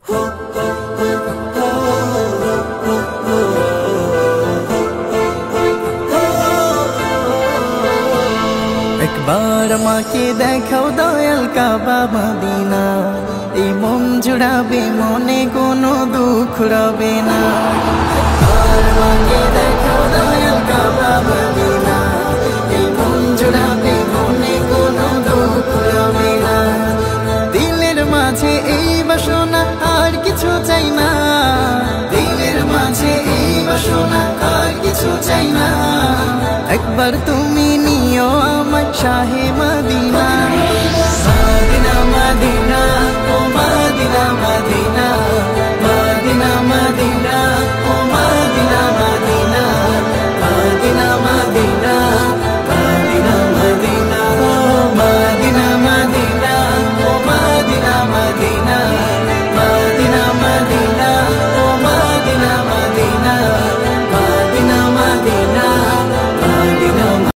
একবার আমাকে দেখাও দয়াল কাবা মদিনা, এই মন জুড়াবে, মনে কোনো দুঃখ রবে না। একবার আমাকে দেখাও দয়াল কাবা মদিনা, এই মন জুড়াবে, মনে কোনো দুঃখ রবে না। দিলের মাঝে এই বাসনা, আর কিছু চাই না। দিলের মাঝে এই বাসনা, আর কিছু চাই না। একবার তুমি নিও আমার শাহে মদিনা।